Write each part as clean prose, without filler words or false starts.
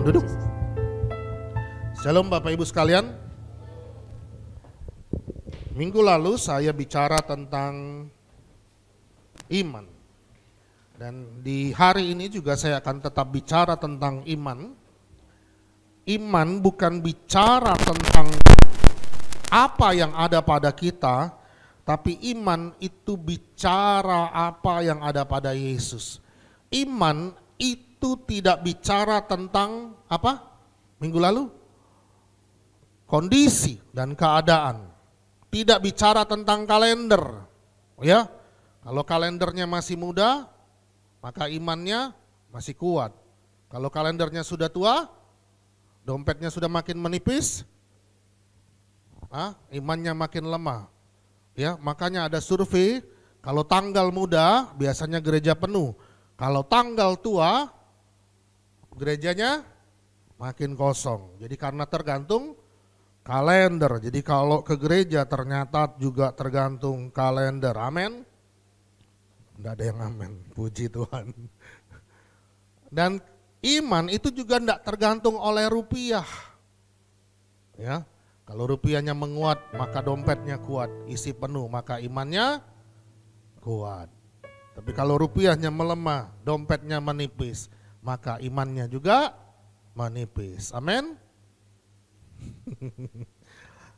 duduk. Shalom Bapak Ibu sekalian. Minggu lalu saya bicara tentang iman. Dan di hari ini juga saya akan tetap bicara tentang iman. Iman bukan bicara tentang apa yang ada pada kita, tapi iman itu bicara apa yang ada pada Yesus. Iman itu tidak bicara tentang apa? Minggu lalu? Kondisi dan keadaan. Tidak bicara tentang kalender. Ya. Kalau kalendernya masih muda, maka imannya masih kuat. Kalau kalendernya sudah tua, dompetnya sudah makin menipis, imannya makin lemah. Ya, makanya ada survei, kalau tanggal muda biasanya gereja penuh. Kalau tanggal tua, gerejanya makin kosong. Jadi karena tergantung kalender. Jadi kalau ke gereja ternyata juga tergantung kalender. Amin. Enggak ada yang amin. Puji Tuhan. Dan iman itu juga enggak tergantung oleh rupiah. Ya. Kalau rupiahnya menguat, maka dompetnya kuat, isi penuh, maka imannya kuat. Tapi kalau rupiahnya melemah, dompetnya menipis, maka imannya juga menipis. Amin.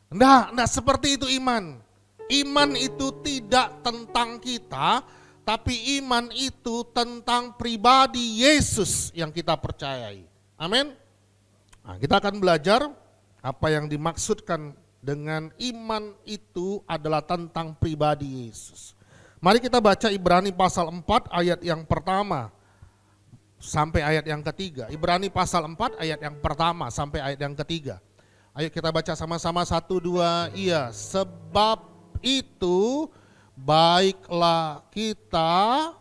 Enggak seperti itu iman. Iman itu tidak tentang kita, tapi iman itu tentang pribadi Yesus yang kita percayai. Amin. Nah, kita akan belajar apa yang dimaksudkan dengan iman itu adalah tentang pribadi Yesus. Mari kita baca Ibrani pasal 4 ayat yang pertama sampai ayat yang ketiga. Ibrani pasal 4 ayat yang pertama sampai ayat yang ketiga. Ayo kita baca sama-sama 1, 2, iya. Sebab itu baiklah kita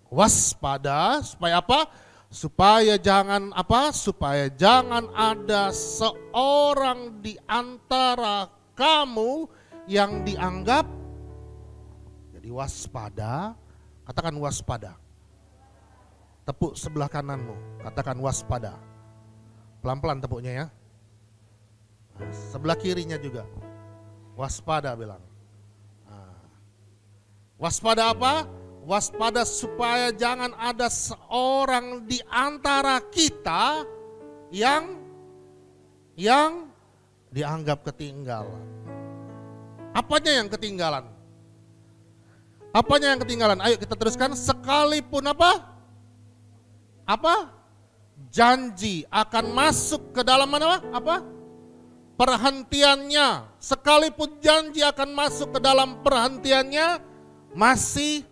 waspada supaya apa? Supaya jangan ada seorang di antara kamu yang dianggap jadi waspada. Katakan waspada. Tepuk sebelah kananmu, katakan waspada. Pelan-pelan tepuknya ya. Sebelah kirinya juga. Waspada bilang. Waspada apa? Waspada supaya jangan ada seorang di antara kita yang dianggap ketinggalan. Apanya yang ketinggalan? Apanya yang ketinggalan? Ayo kita teruskan. Sekalipun apa? Apa? Janji akan masuk ke dalam mana? Apa? Perhentiannya. Sekalipun janji akan masuk ke dalam perhentiannya, masih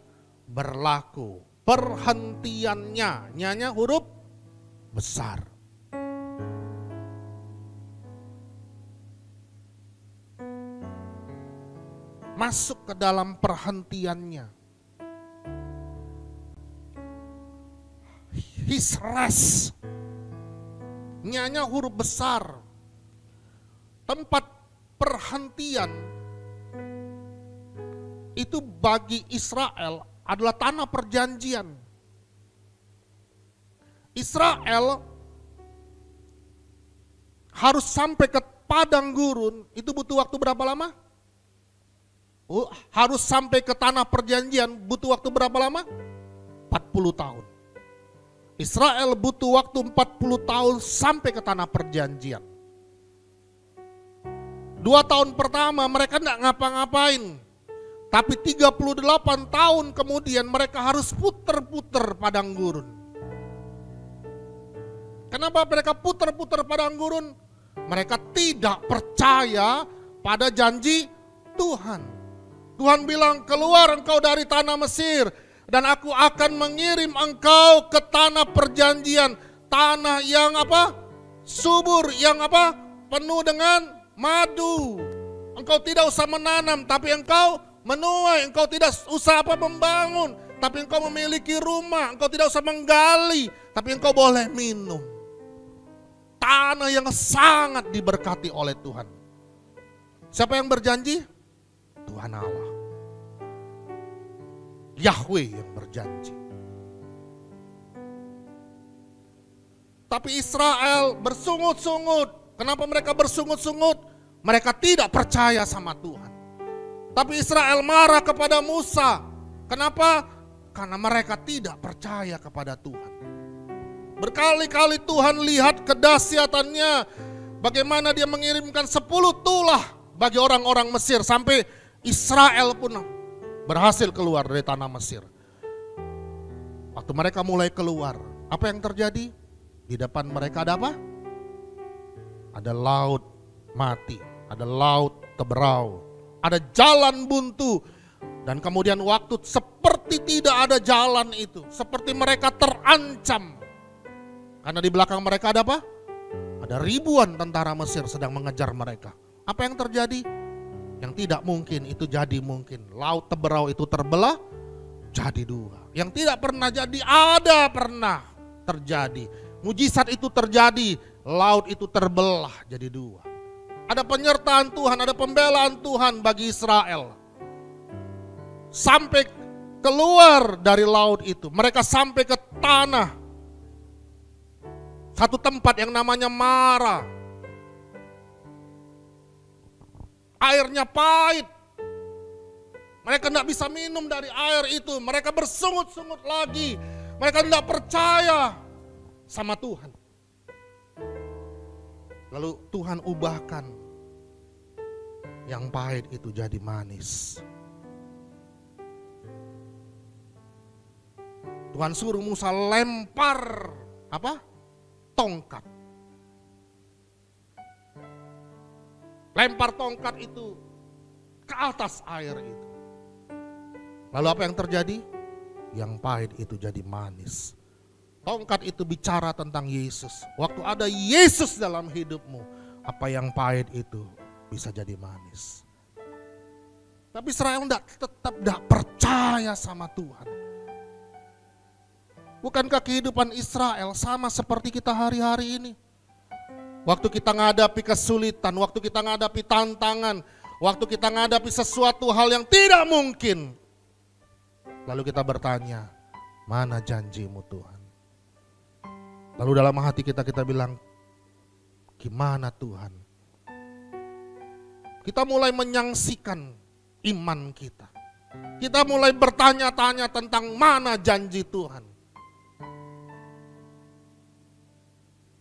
berlaku. Perhentiannya, nyanya huruf besar. Masuk ke dalam perhentiannya. His rest. Nyanya huruf besar. Tempat perhentian itu bagi Israel adalah tanah perjanjian. Israel harus sampai ke padang gurun, itu butuh waktu berapa lama? Harus sampai ke tanah perjanjian butuh waktu berapa lama? 40 tahun. Israel butuh waktu 40 tahun sampai ke tanah perjanjian. 2 tahun pertama mereka enggak ngapa-ngapain. Tapi 38 tahun kemudian mereka harus puter-puter padang gurun. Kenapa mereka puter-puter padang gurun? Mereka tidak percaya pada janji Tuhan. Tuhan bilang, keluar engkau dari tanah Mesir dan aku akan mengirim engkau ke tanah perjanjian. Tanah yang apa? Subur, yang apa? Penuh dengan madu. Engkau tidak usah menanam, tapi engkau menuai. Engkau tidak usah membangun, tapi engkau memiliki rumah. Engkau tidak usah menggali, tapi engkau boleh minum. Tanah yang sangat diberkati oleh Tuhan. Siapa yang berjanji? Tuhan Allah. Yahweh yang berjanji. Tapi Israel bersungut-sungut. Kenapa mereka bersungut-sungut? Mereka tidak percaya sama Tuhan. Tapi Israel marah kepada Musa. Kenapa? Karena mereka tidak percaya kepada Tuhan. Berkali-kali Tuhan lihat kedahsyatannya. Bagaimana dia mengirimkan 10 tulah bagi orang-orang Mesir. Sampai Israel pun berhasil keluar dari tanah Mesir. Waktu mereka mulai keluar, apa yang terjadi? Di depan mereka ada apa? Ada laut mati, ada laut teberau, ada jalan buntu. Dan kemudian waktu seperti tidak ada jalan itu, seperti mereka terancam. Karena di belakang mereka ada apa? Ada ribuan tentara Mesir sedang mengejar mereka. Apa yang terjadi? Yang tidak mungkin itu jadi mungkin. Laut teberau itu terbelah jadi 2. Yang tidak pernah jadi ada pernah terjadi. Mujizat itu terjadi, laut itu terbelah jadi 2. Ada penyertaan Tuhan, ada pembelaan Tuhan bagi Israel. Sampai keluar dari laut itu, mereka sampai ke tanah. Satu tempat yang namanya Mara. Airnya pahit. Mereka tidak bisa minum dari air itu. Mereka bersungut-sungut lagi. Mereka tidak percaya sama Tuhan. Lalu Tuhan ubahkan yang pahit itu jadi manis. Tuhan suruh Musa lempar apa? Tongkat. Lempar tongkat itu ke atas air itu. Lalu apa yang terjadi? Yang pahit itu jadi manis. Tongkat itu bicara tentang Yesus. Waktu ada Yesus dalam hidupmu, apa yang pahit itu bisa jadi manis. Tapi Israel tetap tidak percaya sama Tuhan. Bukankah kehidupan Israel sama seperti kita hari-hari ini? Waktu kita menghadapi kesulitan, waktu kita menghadapi tantangan, waktu kita menghadapi sesuatu hal yang tidak mungkin. Lalu kita bertanya, mana janjimu Tuhan? Lalu dalam hati kita bilang, gimana Tuhan? Kita mulai menyangsikan iman kita. Kita mulai bertanya-tanya tentang mana janji Tuhan.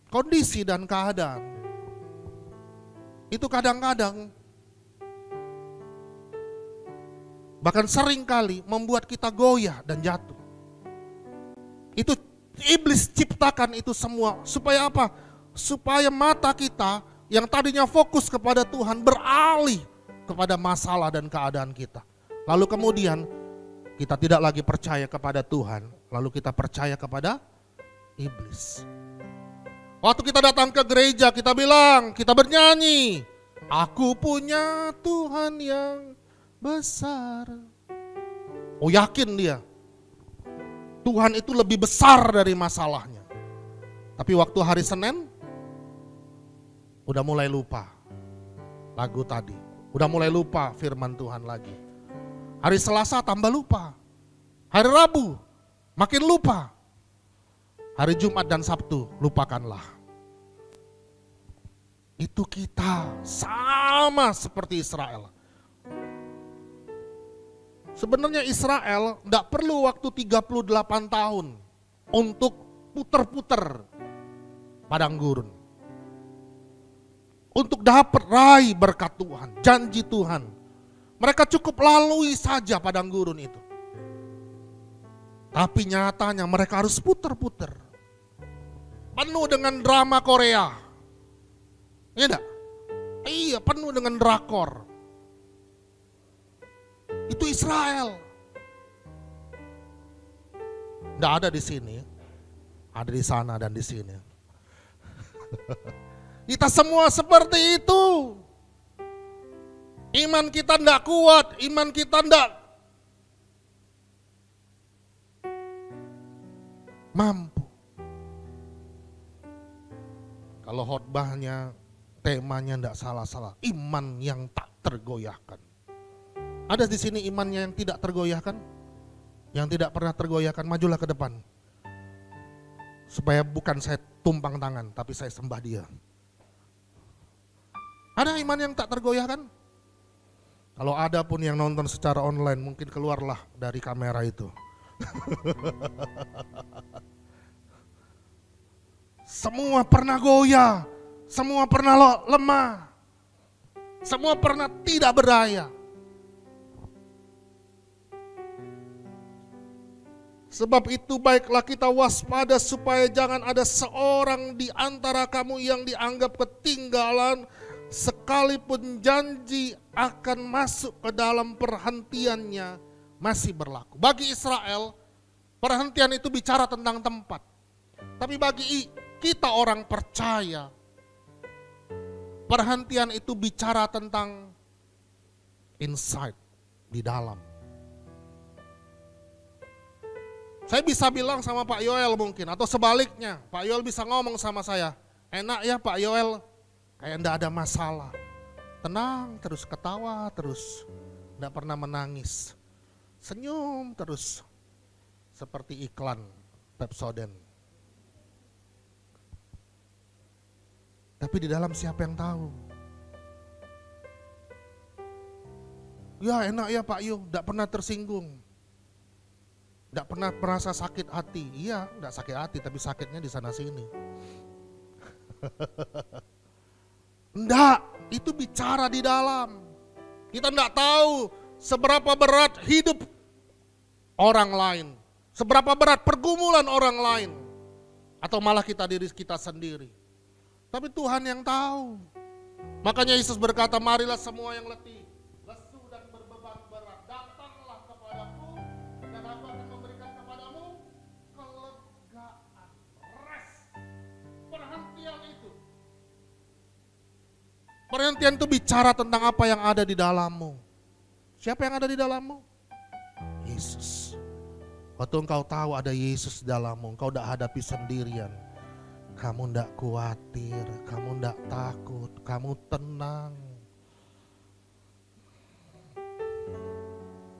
Kondisi dan keadaan itu kadang-kadang bahkan sering kali membuat kita goyah dan jatuh. Itu iblis ciptakan itu semua supaya apa? Supaya mata kita yang tadinya fokus kepada Tuhan beralih kepada masalah dan keadaan kita. Lalu kemudian kita tidak lagi percaya kepada Tuhan, lalu kita percaya kepada iblis. Waktu kita datang ke gereja, kita bilang, kita bernyanyi, aku punya Tuhan yang besar. Oh yakin dia, Tuhan itu lebih besar dari masalahnya. Tapi waktu hari Senin, udah mulai lupa lagu tadi. Udah mulai lupa firman Tuhan lagi. Hari Selasa tambah lupa. Hari Rabu makin lupa. Hari Jumat dan Sabtu lupakanlah. Itu kita sama seperti Israel. Sebenarnya Israel tidak perlu waktu 38 tahun untuk puter-puter padang gurun. Untuk dapat raih berkat Tuhan, janji Tuhan. Mereka cukup lalui saja padang gurun itu. Tapi nyatanya mereka harus puter-puter. Penuh dengan drama Korea. Iya enggak? Iya, penuh dengan drakor. Itu Israel. Enggak ada di sini. Ada di sana dan di sini. Kita semua seperti itu. Iman kita enggak kuat, iman kita enggak mampu. Kalau khotbahnya, temanya enggak salah-salah, iman yang tak tergoyahkan. Ada di sini imannya yang tidak tergoyahkan? Yang tidak pernah tergoyahkan, majulah ke depan. supaya bukan saya tumpang tangan, tapi saya sembah dia. Ada iman yang tak tergoyahkan? Kalau ada pun yang nonton secara online, mungkin keluarlah dari kamera itu. Semua pernah goyah, semua pernah lemah, semua pernah tidak berdaya. Sebab itu baiklah kita waspada supaya jangan ada seorang di antara kamu yang dianggap ketinggalan, sekalipun janji akan masuk ke dalam perhentiannya masih berlaku. Bagi Israel, perhentian itu bicara tentang tempat. Tapi bagi kita orang percaya, perhentian itu bicara tentang inside, di dalam. Saya bisa bilang sama Pak Yoel mungkin, atau sebaliknya, Pak Yoel bisa ngomong sama saya, enak ya Pak Yoel, kayak enggak ada masalah. Tenang terus, ketawa terus, enggak pernah menangis. Senyum terus, seperti iklan Pepsodent. Tapi di dalam siapa yang tahu? Ya enak ya Pak Yu, enggak pernah tersinggung. Enggak pernah merasa sakit hati. Iya, enggak sakit hati, tapi sakitnya di sana sini. Enggak, itu bicara di dalam. Kita enggak tahu seberapa berat hidup orang lain, seberapa berat pergumulan orang lain, atau malah diri kita sendiri. Tapi Tuhan yang tahu. Makanya Yesus berkata, marilah semua yang letih, lesu dan berbeban berat, datanglah kepadaku dan aku akan memberikan kepadamu kelegaan, rest, perhentian itu. Perhentian itu bicara tentang apa yang ada di dalammu. Siapa yang ada di dalammu? Yesus. Waktu engkau tahu ada Yesus di dalammu, engkau tidak hadapi sendirian. Kamu tidak khawatir, kamu tidak takut, kamu tenang.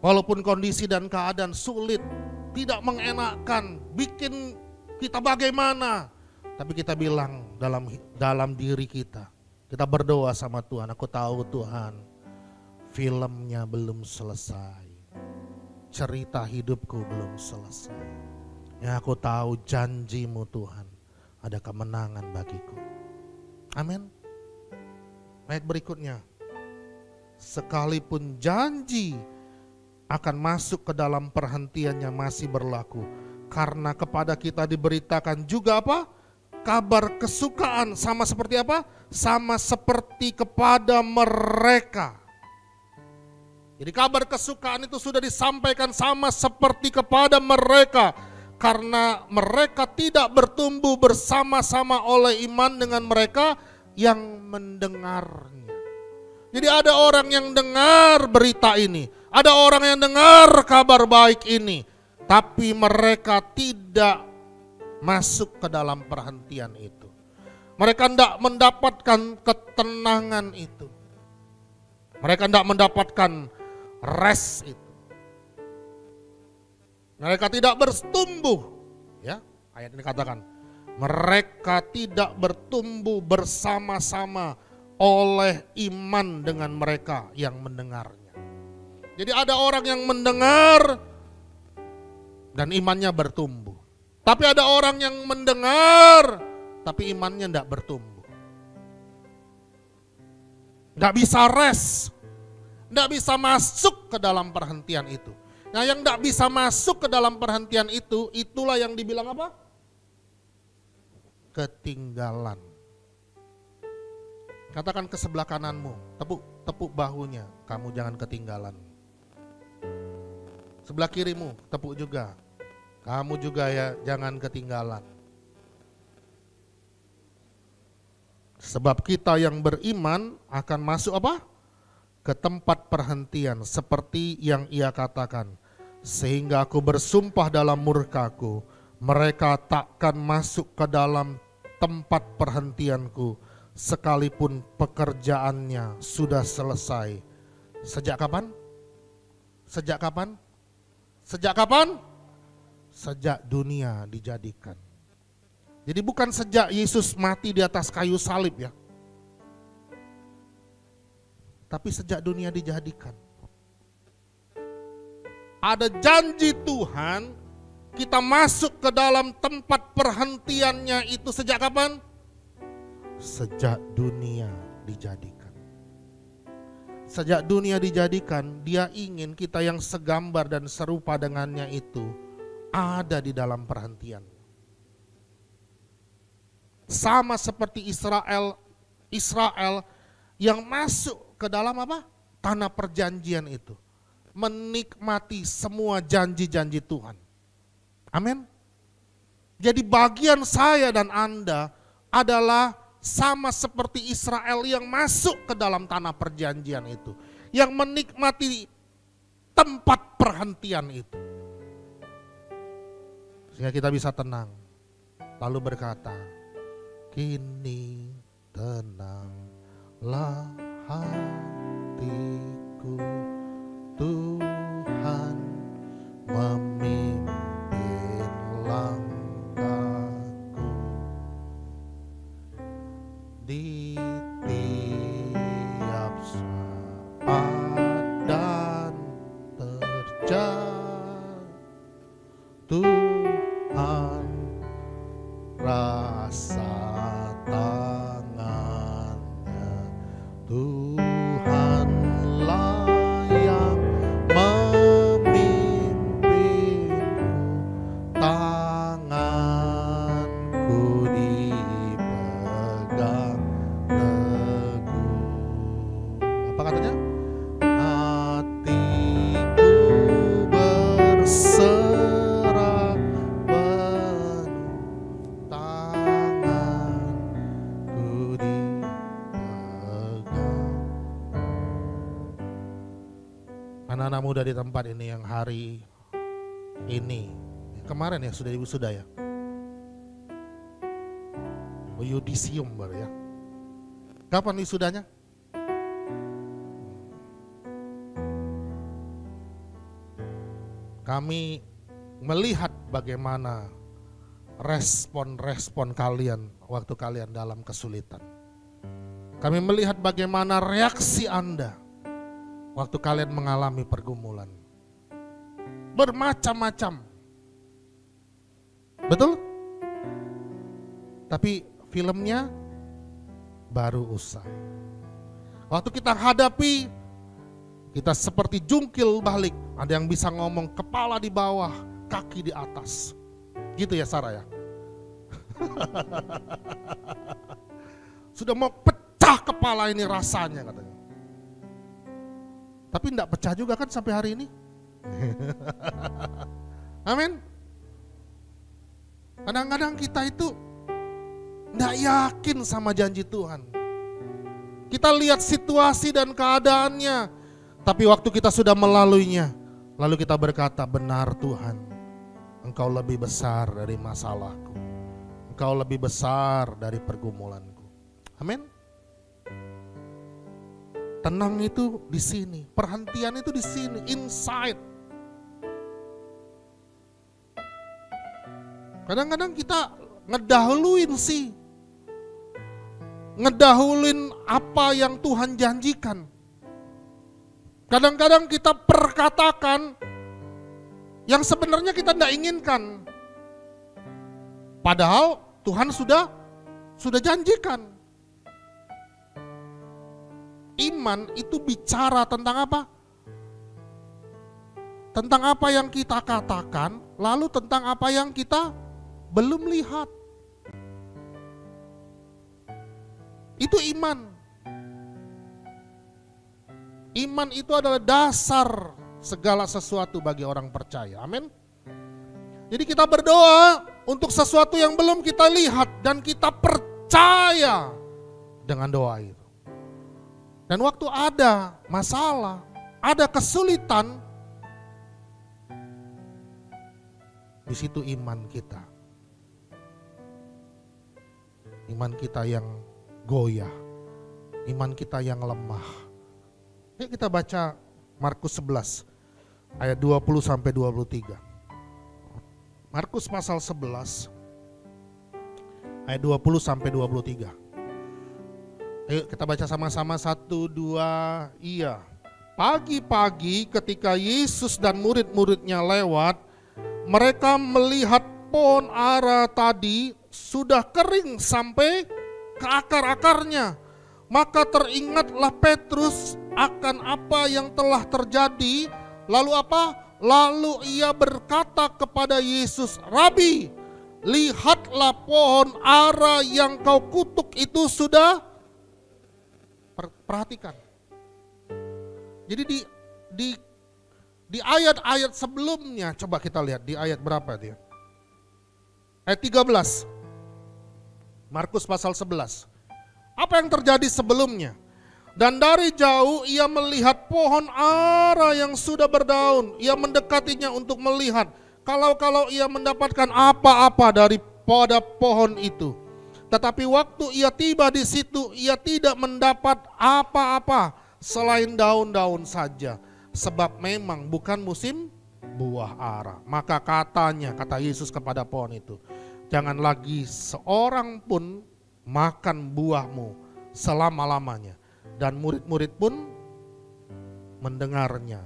Walaupun kondisi dan keadaan sulit, tidak mengenakan, bikin kita bagaimana. Tapi kita bilang dalam diri kita, kita berdoa sama Tuhan, aku tahu Tuhan, filmnya belum selesai. Cerita hidupku belum selesai. Ya aku tahu janjimu Tuhan, ada kemenangan bagiku. Amin. Ayat berikutnya. Sekalipun janji akan masuk ke dalam perhentiannya masih berlaku. Karena kepada kita diberitakan juga apa? Kabar kesukaan, sama seperti apa? Sama seperti kepada mereka. Jadi kabar kesukaan itu sudah disampaikan sama seperti kepada mereka. Karena mereka tidak bertumbuh bersama-sama oleh iman dengan mereka yang mendengarnya. Jadi ada orang yang dengar berita ini, ada orang yang dengar kabar baik ini, tapi mereka tidak masuk ke dalam perhentian itu. Mereka tidak mendapatkan ketenangan itu. Mereka tidak mendapatkan rest itu. Mereka tidak bertumbuh, ya. Ayat ini katakan, mereka tidak bertumbuh bersama-sama oleh iman dengan mereka yang mendengarnya. Jadi ada orang yang mendengar dan imannya bertumbuh. Tapi ada orang yang mendengar tapi imannya tidak bertumbuh. Tidak bisa rest, tidak bisa masuk ke dalam perhentian itu. Nah yang tidak bisa masuk ke dalam perhentian itu, itulah yang dibilang apa? Ketinggalan. Katakan ke sebelah kananmu, tepuk bahunya, kamu jangan ketinggalan. Sebelah kirimu, tepuk juga, kamu juga ya jangan ketinggalan. Sebab kita yang beriman akan masuk apa? Ke tempat perhentian seperti yang ia katakan. Sehingga aku bersumpah dalam murkaku, mereka takkan masuk ke dalam tempat perhentianku sekalipun pekerjaannya sudah selesai. Sejak kapan? Sejak kapan? Sejak kapan? Sejak dunia dijadikan. Jadi bukan sejak Yesus mati di atas kayu salib ya. Tapi sejak dunia dijadikan. Ada janji Tuhan, kita masuk ke dalam tempat perhentiannya itu sejak kapan? Sejak dunia dijadikan. Sejak dunia dijadikan, Dia ingin kita yang segambar dan serupa dengannya itu ada di dalam perhentian. Sama seperti Israel yang masuk ke dalam apa? Tanah perjanjian itu. Menikmati semua janji-janji Tuhan. Amin. Jadi bagian saya dan Anda adalah sama seperti Israel yang masuk ke dalam tanah perjanjian itu. Yang menikmati tempat perhentian itu. Sehingga kita bisa tenang. Lalu berkata, kini tenanglah hatiku, Tuhan memimpin langkahku di tiap saat dan terjang. Tuhan rasa tangannya, Tuhanlah yang memimpinku, tanganku dipegang teguh. Apa katanya? Hatiku berserah penuh, tanganku dipegang. Anak-anak muda di tempat ini yang hari ini, kemarin ya sudah wisuda ya, yudisium baru ya. Kapan wisudanya? Kami melihat bagaimana respon-respon kalian waktu kalian dalam kesulitan. Kami melihat bagaimana reaksi Anda waktu kalian mengalami pergumulan. Bermacam-macam. Betul? Tapi filmnya baru usai. Waktu kita hadapi, kita seperti jungkil balik. Ada yang bisa ngomong kepala di bawah, kaki di atas. Gitu ya Sarah ya? Sudah mau pecah kepala ini rasanya katanya. Tapi enggak pecah juga kan sampai hari ini. Amin. Kadang-kadang kita itu enggak yakin sama janji Tuhan. Kita lihat situasi dan keadaannya, tapi waktu kita sudah melaluinya, lalu kita berkata, benar Tuhan, Engkau lebih besar dari masalahku. Engkau lebih besar dari pergumulanku. Amin. Tenang itu di sini, perhentian itu di sini, inside. Kadang-kadang kita ngedahuluin sih. Ngedahuluin apa yang Tuhan janjikan. Kadang-kadang kita perkatakan yang sebenarnya kita tidak inginkan. Padahal Tuhan sudah janjikan. Iman itu bicara tentang apa? Tentang apa yang kita katakan, lalu tentang apa yang kita belum lihat. Itu iman. Iman itu adalah dasar segala sesuatu bagi orang percaya. Amin. Jadi kita berdoa untuk sesuatu yang belum kita lihat dan kita percaya dengan doa itu. Dan waktu ada masalah, ada kesulitan, di situ iman kita. Iman kita yang goyah, iman kita yang lemah. Yuk kita baca Markus 11 ayat 20 sampai 23. Markus pasal 11 ayat 20 sampai 23. Ayo kita baca sama-sama, 1, 2, iya. Pagi-pagi ketika Yesus dan murid-muridnya lewat, mereka melihat pohon ara tadi sudah kering sampai ke akar-akarnya. Maka teringatlah Petrus akan apa yang telah terjadi. Lalu apa? Lalu ia berkata kepada Yesus, "Rabi, lihatlah pohon ara yang kau kutuk itu sudah." Perhatikan. Jadi di ayat-ayat sebelumnya, coba kita lihat di ayat berapa dia? Ayat 13. Markus pasal 11. Apa yang terjadi sebelumnya? Dan dari jauh ia melihat pohon ara yang sudah berdaun. Ia mendekatinya untuk melihat kalau ia mendapatkan apa-apa daripada pohon itu. Tetapi waktu ia tiba di situ, ia tidak mendapat apa-apa selain daun-daun saja. Sebab memang bukan musim buah ara. Maka kata Yesus kepada pohon itu, "Jangan lagi seorang pun makan buahmu selama-lamanya." Dan murid-murid pun mendengarnya.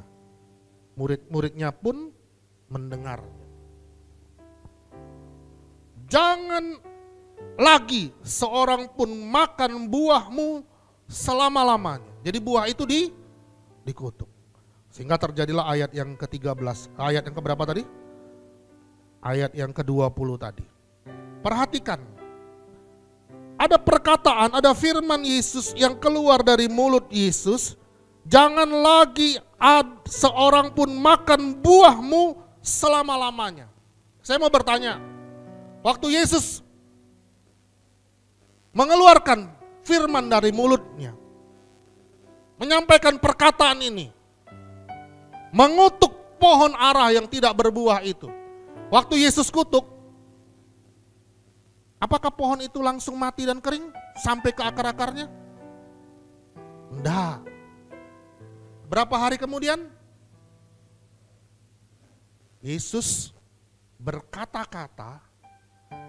Murid-muridnya pun mendengarnya. Jangan lagi seorang pun makan buahmu selama-lamanya. Jadi buah itu dikutuk. Sehingga terjadilah ayat yang ke-13. Ayat yang keberapa tadi? Ayat yang ke-20 tadi. Perhatikan. Ada perkataan, ada firman Yesus yang keluar dari mulut Yesus. Jangan lagi seorang pun makan buahmu selama-lamanya. Saya mau bertanya, waktu Yesus mengeluarkan firman dari mulutnya, menyampaikan perkataan ini, mengutuk pohon ara yang tidak berbuah itu. Waktu Yesus kutuk, apakah pohon itu langsung mati dan kering sampai ke akar-akarnya? Enggak. Berapa hari kemudian? Yesus berkata-kata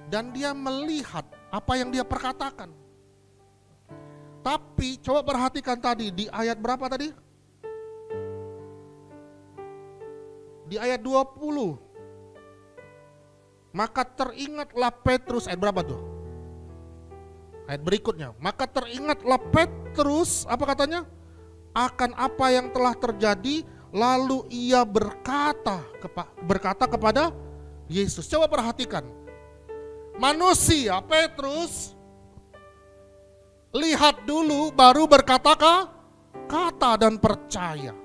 dan dia melihat apa yang dia perkatakan. Tapi coba perhatikan tadi di ayat berapa tadi? Di ayat 20. Maka teringatlah Petrus, ayat berapa tuh? Ayat berikutnya. Maka teringatlah Petrus, apa katanya? Akan apa yang telah terjadi, lalu ia berkata kepada Yesus. Coba perhatikan. Manusia Petrus lihat dulu baru berkata-kata dan percaya.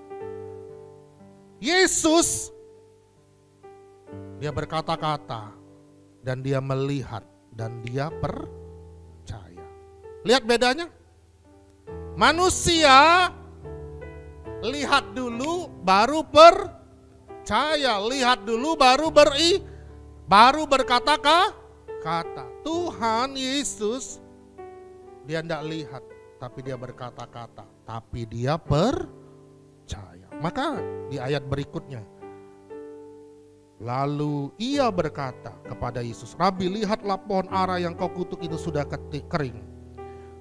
Yesus dia berkata-kata dan dia melihat dan dia percaya. Lihat bedanya? Manusia lihat dulu baru percaya, lihat dulu baru berkata-kata. Tuhan Yesus dia tidak lihat tapi dia berkata-kata, tapi dia percaya. Maka di ayat berikutnya, lalu ia berkata kepada Yesus, "Rabi, lihatlah pohon ara yang kau kutuk itu sudah kering."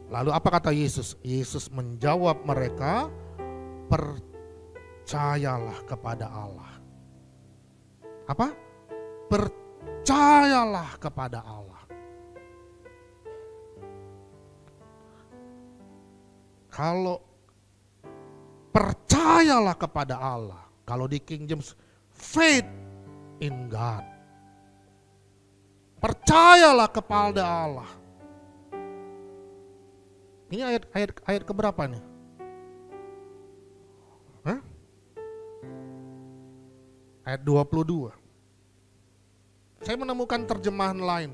Lalu apa kata Yesus? Yesus menjawab mereka, "Percayalah kepada Allah." Apa? Percayalah kepada Allah. Kalau percayalah kepada Allah, kalau di King James, faith in God. Percayalah kepada Allah. Ini ayat keberapa nih? Hah? Ayat 22. Saya menemukan terjemahan lain.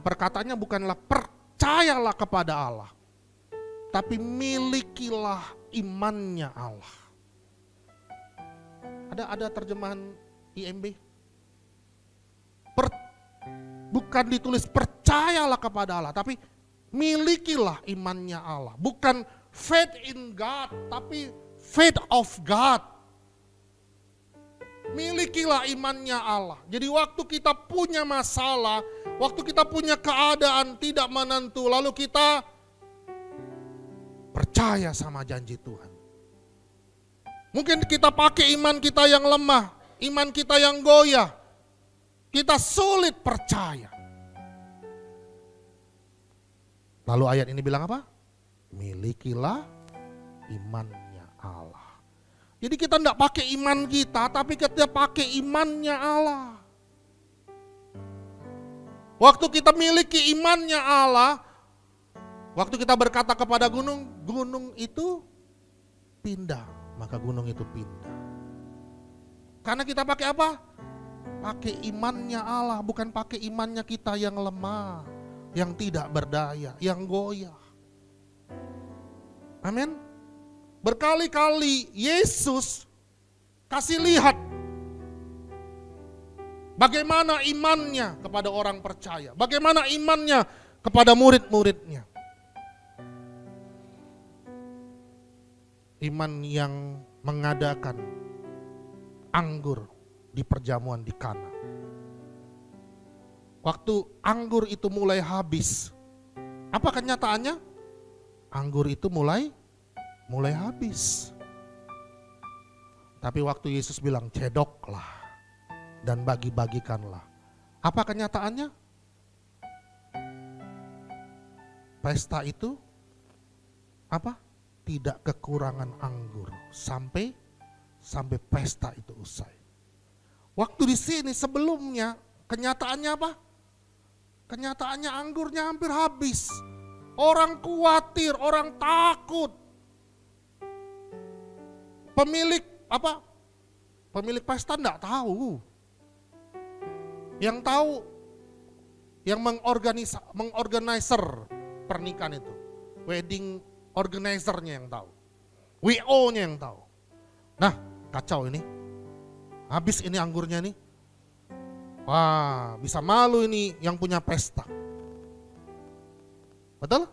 Perkataannya bukanlah percayalah kepada Allah, tapi milikilah imannya Allah. Ada terjemahan IMB. Bukan ditulis percayalah kepada Allah, tapi milikilah imannya Allah. Bukan faith in God, tapi faith of God. Milikilah imannya Allah. Jadi waktu kita punya masalah, waktu kita punya keadaan tidak menentu, lalu kita percaya sama janji Tuhan. Mungkin kita pakai iman kita yang lemah, iman kita yang goyah. Kita sulit percaya. Lalu ayat ini bilang apa? Milikilah imannya Allah. Jadi kita tidak pakai iman kita, tapi kita pakai imannya Allah. Waktu kita miliki imannya Allah, waktu kita berkata kepada gunung, gunung itu pindah. Maka gunung itu pindah. Karena kita pakai apa? Pakai imannya Allah, bukan pakai imannya kita yang lemah, yang tidak berdaya, yang goyah. Amin. Berkali-kali Yesus kasih lihat bagaimana imannya kepada orang percaya, bagaimana imannya kepada murid-muridnya. Iman yang mengadakan anggur di perjamuan di Kana. Waktu anggur itu mulai habis, apa kenyataannya? Anggur itu mulai habis. Tapi waktu Yesus bilang cedoklah dan bagi-bagikanlah, apa kenyataannya? Pesta itu apa? Tidak kekurangan anggur sampai pesta itu usai. Waktu di sini sebelumnya kenyataannya apa? Kenyataannya anggurnya hampir habis. Orang khawatir, orang takut. Pemilik apa? Pemilik pesta enggak tahu. Yang tahu yang mengorganizer pernikahan itu. Wedding organizer-nya yang tahu. WO-nya yang tahu. Nah, kacau ini. Habis ini anggurnya nih. Wah, bisa malu ini yang punya pesta. Betul?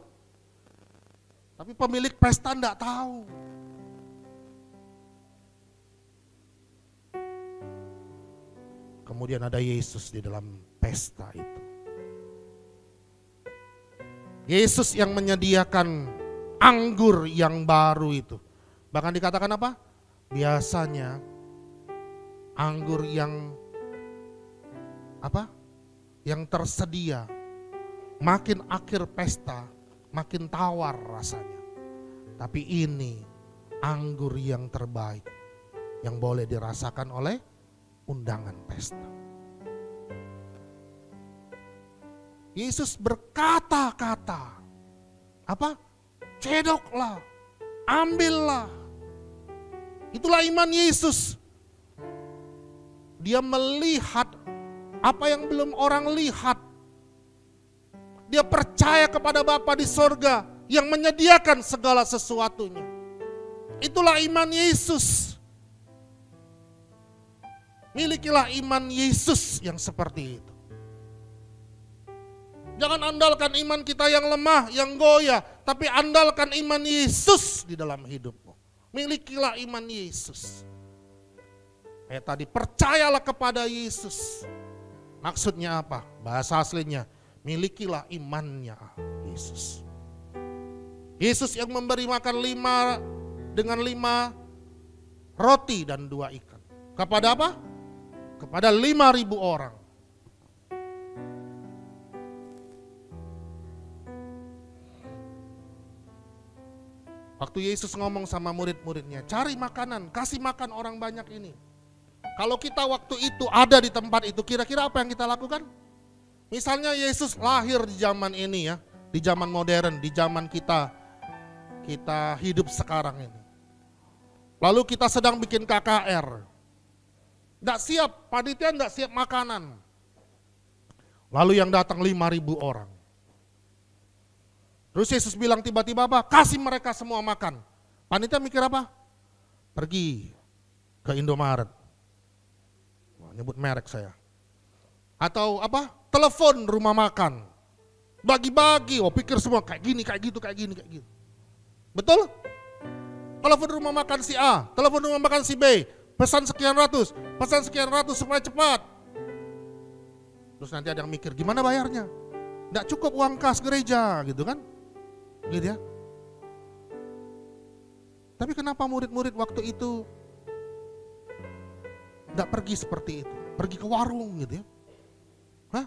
Tapi pemilik pesta enggak tahu. Kemudian ada Yesus di dalam pesta itu. Yesus yang menyediakan anggur yang baru itu. Bahkan dikatakan apa? Biasanya anggur yang apa? Yang tersedia makin akhir pesta makin tawar rasanya. Tapi ini anggur yang terbaik yang boleh dirasakan oleh undangan pesta. Yesus berkata-kata apa? Cedoklah, ambillah. Itulah iman Yesus. Dia melihat apa yang belum orang lihat. Dia percaya kepada Bapa di sorga yang menyediakan segala sesuatunya. Itulah iman Yesus. Milikilah iman Yesus yang seperti itu. Jangan andalkan iman kita yang lemah, yang goyah, tapi andalkan iman Yesus di dalam hidupmu. Milikilah iman Yesus. Kayak tadi, percayalah kepada Yesus. Maksudnya apa? Bahasa aslinya, milikilah imannya Yesus. Yesus yang memberi makan 5 roti dan 2 ikan. Kepada apa? Kepada 5.000 orang. Waktu Yesus ngomong sama murid-muridnya, cari makanan, kasih makan orang banyak ini. Kalau kita waktu itu ada di tempat itu, kira-kira apa yang kita lakukan? Misalnya Yesus lahir di zaman ini ya, di zaman modern, di zaman kita hidup sekarang ini. Lalu kita sedang bikin KKR. Nggak siap, panitia nggak siap makanan. Lalu yang datang 5.000 orang. Terus Yesus bilang tiba-tiba apa? Kasih mereka semua makan. Panitia mikir apa? Pergi ke Indomaret. Nyebut merek saya. Atau apa? Telepon rumah makan. Bagi-bagi, pikir semua kayak gini, kayak gitu, kayak gini, kayak gitu. Betul? Telepon rumah makan si A, telepon rumah makan si B. pesan sekian ratus supaya cepat. Terus nanti ada yang mikir, gimana bayarnya? Nggak cukup uang kas gereja gitu kan? Gitu ya. Tapi kenapa murid-murid waktu itu nggak pergi seperti itu? Pergi ke warung gitu ya? Hah?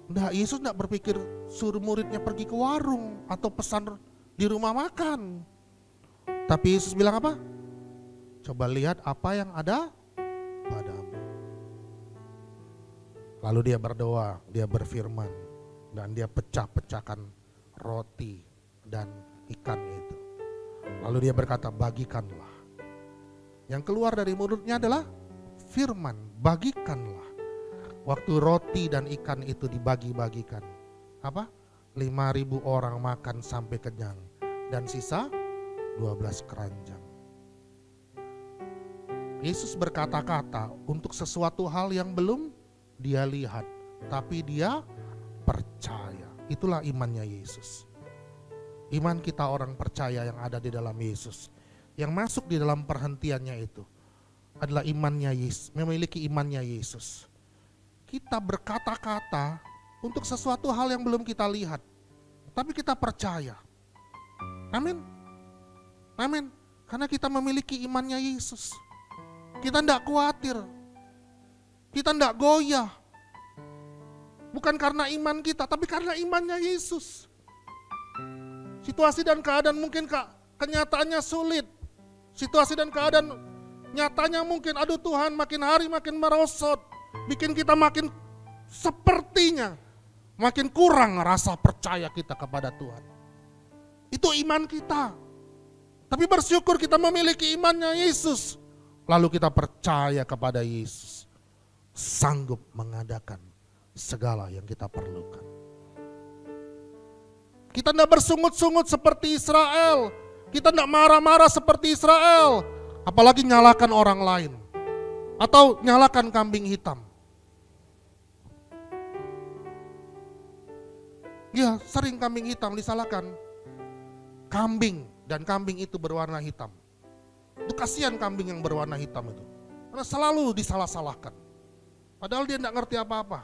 Nah, Yesus nggak berpikir suruh muridnya pergi ke warung atau pesan di rumah makan. Tapi Yesus bilang apa? Coba lihat apa yang ada padamu. Lalu dia berdoa, dia berfirman, dan dia pecah-pecahkan roti dan ikan itu. Lalu dia berkata, bagikanlah. Yang keluar dari mulutnya adalah firman, bagikanlah. Waktu roti dan ikan itu dibagi-bagikan, apa? 5.000 orang makan sampai kenyang, dan sisa 12 keranjang. Yesus berkata-kata untuk sesuatu hal yang belum dia lihat, tapi dia percaya. Itulah imannya Yesus. Iman kita orang percaya yang ada di dalam Yesus, yang masuk di dalam perhentiannya itu adalah imannya Yesus, memiliki imannya Yesus. Kita berkata-kata untuk sesuatu hal yang belum kita lihat, tapi kita percaya. Amin. Amin. Karena kita memiliki imannya Yesus. Kita tidak khawatir. Kita tidak goyah. Bukan karena iman kita, tapi karena imannya Yesus. Situasi dan keadaan mungkin kenyataannya sulit. Situasi dan keadaan nyatanya mungkin, aduh Tuhan, makin hari makin merosot. Bikin kita makin sepertinya makin kurang rasa percaya kita kepada Tuhan. Itu iman kita. Tapi bersyukur kita memiliki imannya Yesus. Lalu kita percaya kepada Yesus. Sanggup mengadakan segala yang kita perlukan. Kita tidak bersungut-sungut seperti Israel. Kita tidak marah-marah seperti Israel. Apalagi nyalakan orang lain. Atau nyalakan kambing hitam. Ya, sering kambing hitam disalahkan. Kambing, dan kambing itu berwarna hitam. Itu kasihan kambing yang berwarna hitam itu. Karena selalu disalah-salahkan. Padahal dia tidak ngerti apa-apa.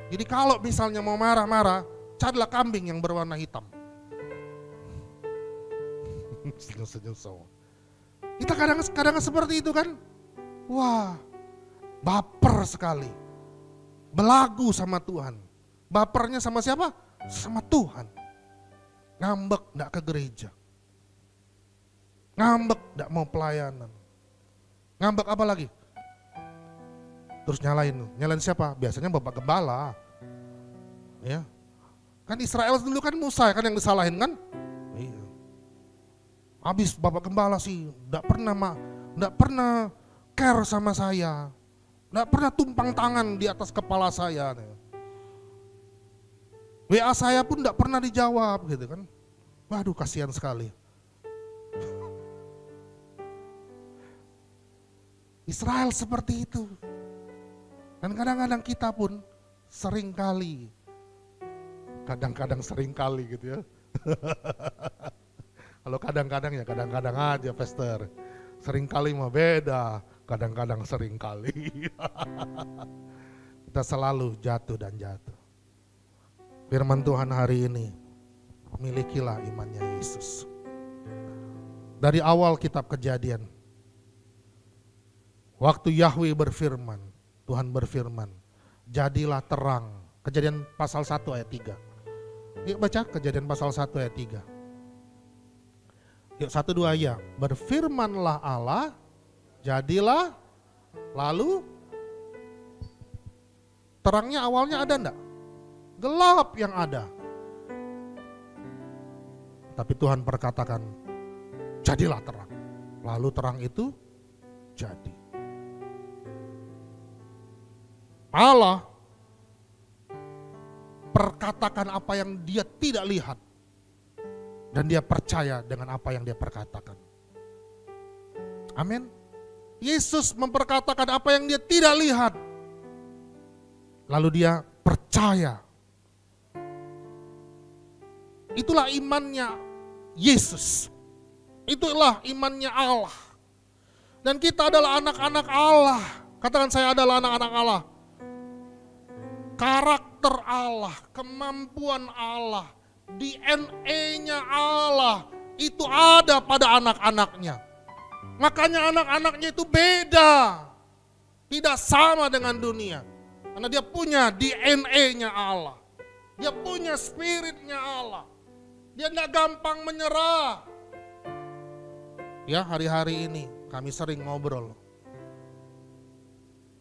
Jadi kalau misalnya mau marah-marah, carilah kambing yang berwarna hitam. Kita kadang-kadang seperti itu kan. Wah, baper sekali. Belagu sama Tuhan. Bapernya sama siapa? Sama Tuhan. Ngambek gak ke gereja. Ngambek gak mau pelayanan. Ngambek apa lagi? Terus nyalain siapa? Biasanya Bapak Gembala. Ya. Kan Israel dulu kan Musa kan yang disalahin kan? Iya. Habis Bapak Gembala sih enggak pernah care sama saya. Enggak pernah tumpang tangan di atas kepala saya. WA saya pun enggak pernah dijawab gitu kan. Waduh, kasihan sekali. Israel seperti itu. Dan kadang-kadang kita pun seringkali gitu ya. Kalau kadang-kadang ya kadang-kadang aja, Pastor. Seringkali mah beda, kadang-kadang seringkali. Kita selalu jatuh dan jatuh. Firman Tuhan hari ini, milikilah imannya Yesus. Dari awal kitab Kejadian, waktu Yahweh berfirman, Tuhan berfirman, jadilah terang. Kejadian pasal 1 ayat 3. Yuk baca Kejadian pasal 1 ayat 3. Yuk 1-2 ya. Berfirmanlah Allah, jadilah, lalu terangnya awalnya ada enggak? Gelap yang ada. Tapi Tuhan berkatakan, jadilah terang. Lalu terang itu jadi. Allah perkatakan apa yang dia tidak lihat. Dan dia percaya dengan apa yang dia perkatakan. Amin. Yesus memperkatakan apa yang dia tidak lihat. Lalu dia percaya. Itulah imannya Yesus. Itulah imannya Allah. Dan kita adalah anak-anak Allah. Katakan, saya adalah anak-anak Allah. Karakter Allah, kemampuan Allah, DNA-nya Allah itu ada pada anak-anaknya. Makanya anak-anaknya itu beda. Tidak sama dengan dunia. Karena dia punya DNA-nya Allah. Dia punya spiritnya Allah. Dia tidak gampang menyerah. Ya, hari-hari ini kami sering ngobrol.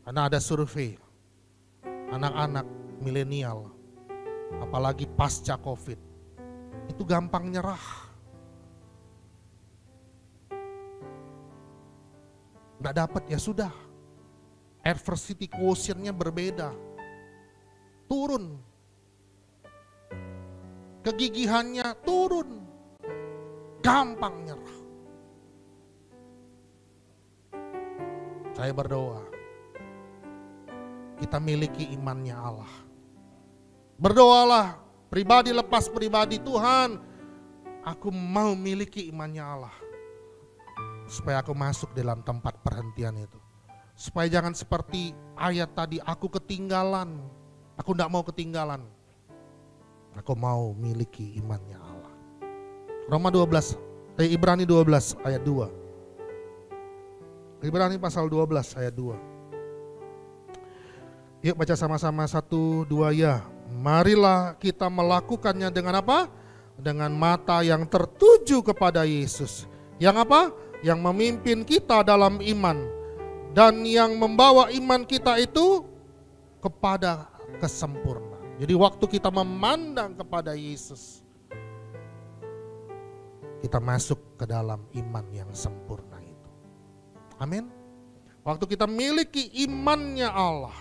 Karena ada survei. Anak-anak milenial, apalagi pasca COVID, itu gampang nyerah. Nggak dapat, ya sudah. Adversity quotient-nya berbeda. Turun. Kegigihannya turun. Gampang nyerah. Saya berdoa, kita miliki imannya Allah. Berdoalah, pribadi lepas pribadi, Tuhan, aku mau miliki imannya Allah. Supaya aku masuk dalam tempat perhentian itu. Supaya jangan seperti ayat tadi, aku ketinggalan. Aku tidak mau ketinggalan. Aku mau miliki imannya Allah. Ibrani 12 ayat 2. Ibrani pasal 12 ayat 2. Yuk baca sama-sama 1, 2 ya. Marilah kita melakukannya dengan apa? Dengan mata yang tertuju kepada Yesus. Yang apa? Yang memimpin kita dalam iman. Dan yang membawa iman kita itu kepada kesempurnaan. Jadi waktu kita memandang kepada Yesus, kita masuk ke dalam iman yang sempurna itu. Amin. Waktu kita miliki imannya Allah,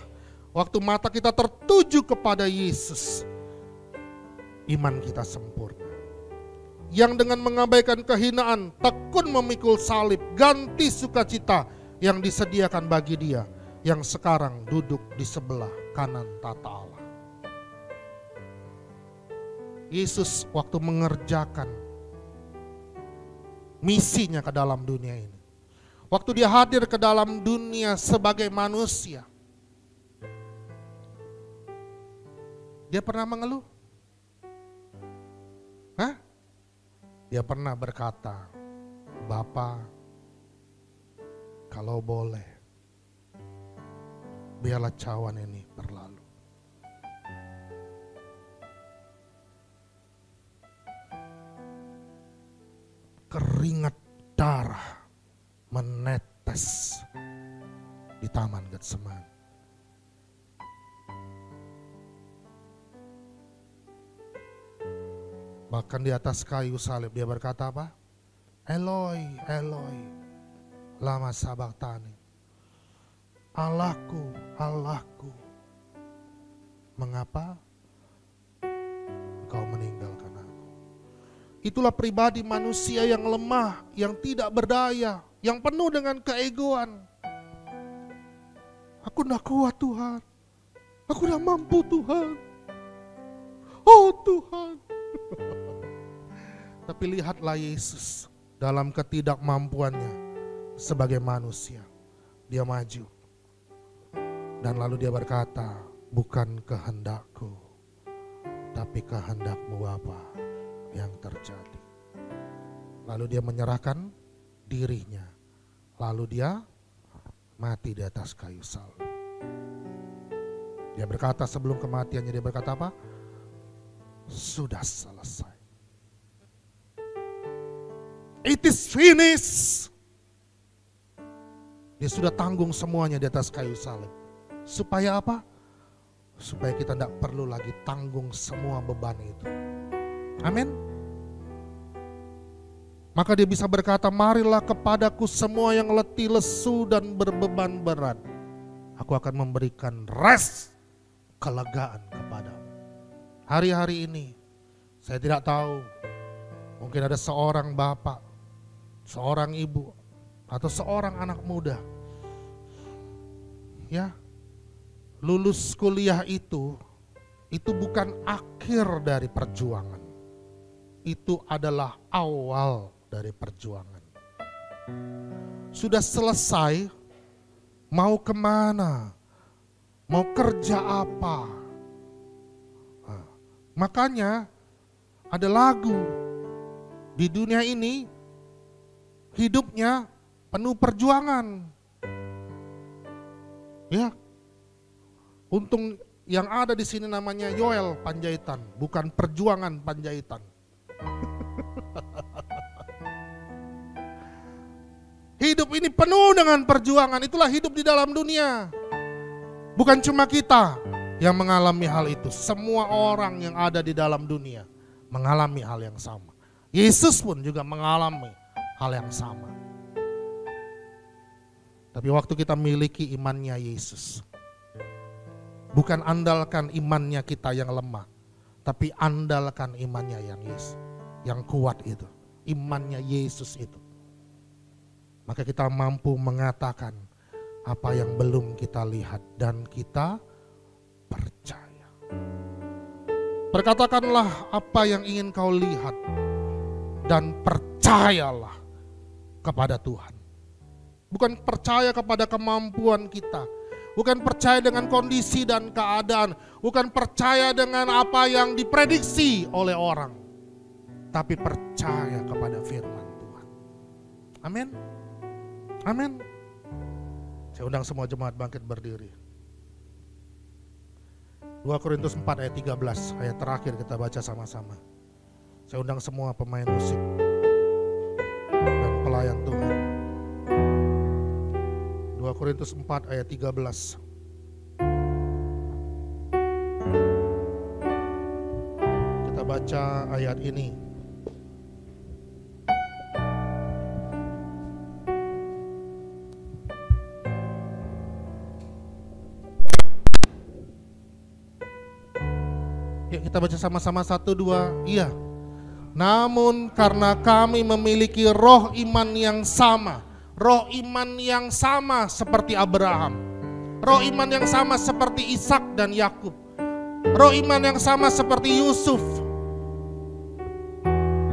waktu mata kita tertuju kepada Yesus, iman kita sempurna. Yang dengan mengabaikan kehinaan, tekun memikul salib, ganti sukacita yang disediakan bagi Dia, yang sekarang duduk di sebelah kanan tata Allah. Yesus waktu mengerjakan misinya ke dalam dunia ini, waktu Dia hadir ke dalam dunia sebagai manusia, Dia pernah mengeluh? Hah? Dia pernah berkata, Bapa, kalau boleh, biarlah cawan ini berlalu. Keringat darah menetes di Taman Getsemani. Bahkan di atas kayu salib dia berkata apa? Eloi, Eloi, lama sabachthani. Allahku, Allahku, mengapa Engkau meninggalkan aku? Itulah pribadi manusia yang lemah, yang tidak berdaya, yang penuh dengan keegoan. Aku tidak kuat Tuhan, aku tidak mampu Tuhan. Oh Tuhan. Tapi lihatlah Yesus dalam ketidakmampuannya sebagai manusia. Dia maju. Dan lalu dia berkata, bukan kehendakku, tapi kehendakmu Bapa yang terjadi. Lalu dia menyerahkan dirinya. Lalu dia mati di atas kayu salib. Dia berkata sebelum kematiannya, dia berkata apa? Sudah selesai. It is finished. Dia sudah tanggung semuanya di atas kayu salib. Supaya apa? Supaya kita tidak perlu lagi tanggung semua beban itu. Amin. Maka dia bisa berkata, marilah kepadaku semua yang letih, lesu dan berbeban berat. Aku akan memberikan rest, kelegaan kepadamu. Hari-hari ini, saya tidak tahu, mungkin ada seorang bapak, seorang ibu, atau seorang anak muda, ya, lulus kuliah itu bukan akhir dari perjuangan, itu adalah awal dari perjuangan. sudah selesai, mau kemana, mau kerja apa. Nah, makanya ada lagu di dunia ini, hidupnya penuh perjuangan. Ya, untung yang ada di sini namanya Yoel Panjaitan, bukan Perjuangan Panjaitan. Hidup ini penuh dengan perjuangan, itulah hidup di dalam dunia. Bukan cuma kita yang mengalami hal itu, semua orang yang ada di dalam dunia mengalami hal yang sama. Yesus pun juga mengalami hal yang sama. Tapi waktu kita miliki imannya Yesus, bukan andalkan imannya kita yang lemah, tapi andalkan imannya yang Yesus, yang kuat itu, imannya Yesus itu. Maka kita mampu mengatakan apa yang belum kita lihat dan kita percaya. Perkatakanlah apa yang ingin kau lihat dan percayalah kepada Tuhan. Bukan percaya kepada kemampuan kita, bukan percaya dengan kondisi dan keadaan, bukan percaya dengan apa yang diprediksi oleh orang, tapi percaya kepada firman Tuhan. Amin. Amin. Saya undang semua jemaat bangkit berdiri. 2 Korintus 4 ayat 13, ayat terakhir kita baca sama-sama. Saya undang semua pemain musik dan pelayan Tuhan. 2 Korintus 4 ayat 13. Kita baca ayat ini. Yuk kita baca sama-sama 1, 2, iya. Namun karena kami memiliki roh iman yang sama, roh iman yang sama seperti Abraham, roh iman yang sama seperti Ishak dan Yakub, roh iman yang sama seperti Yusuf,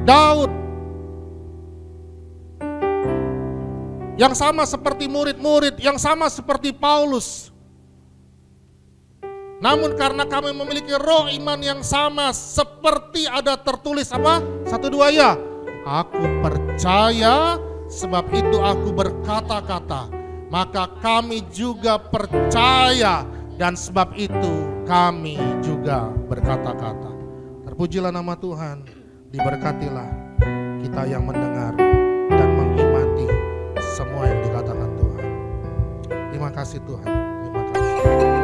Daud, yang sama seperti murid-murid, yang sama seperti Paulus. Namun karena kami memiliki roh iman yang sama, seperti ada tertulis apa? 1, 2 ya. Aku percaya, sebab itu aku berkata-kata. Maka kami juga percaya, dan sebab itu kami juga berkata-kata. Terpujilah nama Tuhan, diberkatilah kita yang mendengar dan mengimani semua yang dikatakan Tuhan. Terima kasih Tuhan, terima kasih.